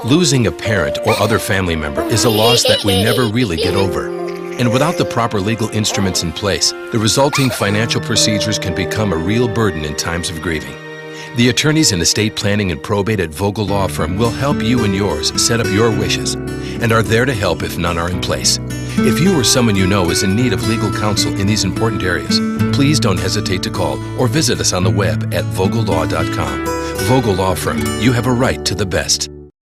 Losing a parent or other family member is a loss that we never really get over. And without the proper legal instruments in place, the resulting financial procedures can become a real burden in times of grieving. The attorneys in estate planning and probate at Vogel Law Firm will help you and yours set up your wishes and are there to help if none are in place. If you or someone you know is in need of legal counsel in these important areas, please don't hesitate to call or visit us on the web at vogellaw.com. Vogel Law Firm, you have a right to the best.